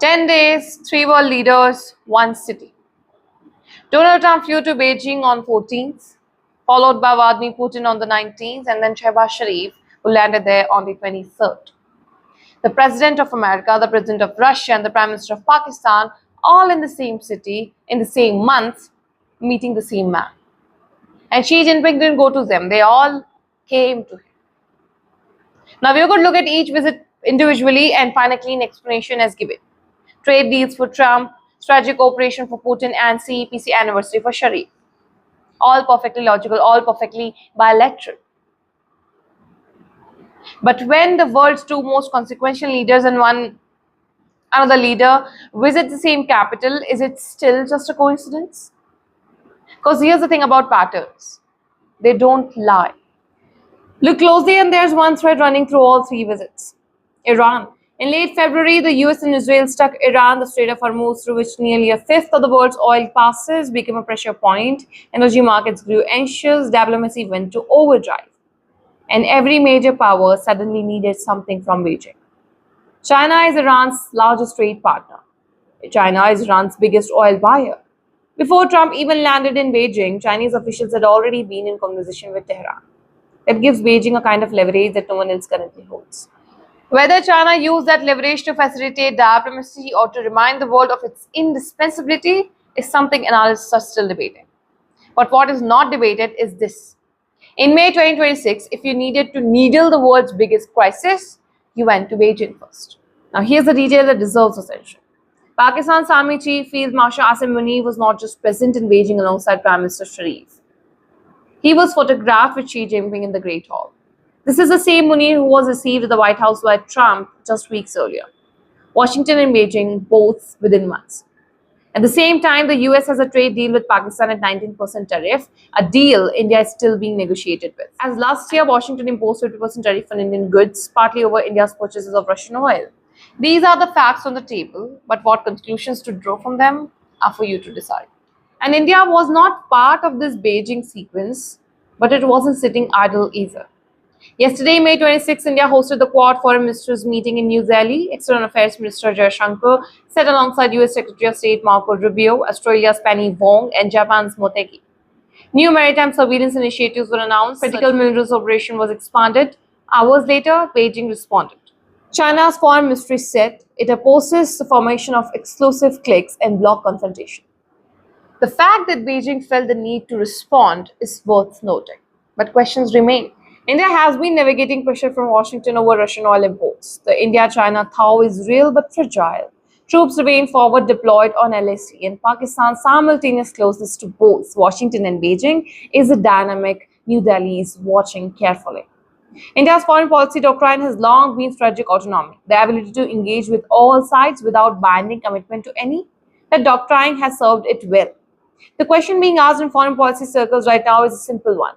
10 days, 3 world leaders, 1 city. Donald Trump flew to Beijing on 14th, followed by Vladimir Putin on the 19th, and then Shehbaz Sharif, who landed there on the 23rd. The President of America, the President of Russia, and the Prime Minister of Pakistan, all in the same city, in the same month, meeting the same man. And Xi Jinping didn't go to them, they all came to him. Now we could look at each visit individually and find a clean explanation as given. Trade deals for Trump, strategic cooperation for Putin, and CEPC anniversary for Sharif. All perfectly logical, all perfectly bilateral. But when the world's two most consequential leaders and another leader visit the same capital, is it still just a coincidence? Because here's the thing about patterns. They don't lie. Look closely and there's one thread running through all three visits. Iran. In late February, the US and Israel struck Iran, the Strait of Hormuz, through which nearly a fifth of the world's oil passes, became a pressure point. Energy markets grew anxious, diplomacy went to overdrive. And every major power suddenly needed something from Beijing. China is Iran's largest trade partner. China is Iran's biggest oil buyer. Before Trump even landed in Beijing, Chinese officials had already been in conversation with Tehran. That gives Beijing a kind of leverage that no one else currently holds. Whether China used that leverage to facilitate diplomacy or to remind the world of its indispensability is something analysts are still debating. But what is not debated is this. In May 2026, if you needed to needle the world's biggest crisis, you went to Beijing first. Now here's the detail that deserves attention. Pakistan's Army Chief Field Marshal Asim Munir was not just present in Beijing alongside Prime Minister Sharif. He was photographed with Xi Jinping in the Great Hall. This is the same Munir who was received at the White House by Trump just weeks earlier. Washington and Beijing both within months. At the same time, the US has a trade deal with Pakistan at 19% tariff, a deal India is still being negotiated with. As last year, Washington imposed 50% tariff on Indian goods, partly over India's purchases of Russian oil. These are the facts on the table, but what conclusions to draw from them are for you to decide. And India was not part of this Beijing sequence, but it wasn't sitting idle either. Yesterday, May 26, India hosted the Quad Foreign Ministers meeting in New Delhi. External Affairs Minister Jaishankar sat alongside US Secretary of State Marco Rubio, Australia's Penny Wong, and Japan's Motegi. New maritime surveillance initiatives were announced. Critical minerals operation was expanded. Hours later, Beijing responded. China's foreign ministry said it opposes the formation of exclusive cliques and bloc confrontation. The fact that Beijing felt the need to respond is worth noting, but questions remain. India has been navigating pressure from Washington over Russian oil imports. The India-China thaw is real but fragile. Troops remain forward deployed on LAC, and Pakistan's simultaneous closeness to both Washington and Beijing is a dynamic New Delhi is watching carefully. India's foreign policy doctrine has long been strategic autonomy, the ability to engage with all sides without binding commitment to any. That doctrine has served it well. The question being asked in foreign policy circles right now is a simple one.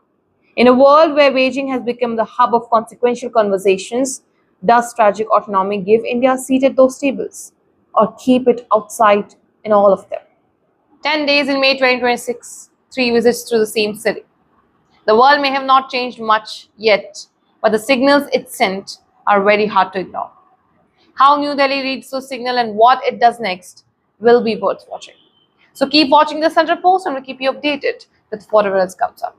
In a world where Beijing has become the hub of consequential conversations, does strategic autonomy give India a seat at those tables or keep it outside in all of them? 10 days in May 2026, 3 visits to the same city. The world may have not changed much yet, but the signals it sent are very hard to ignore. How New Delhi reads those signals and what it does next will be worth watching. So keep watching the Central Post and we'll keep you updated with whatever else comes up.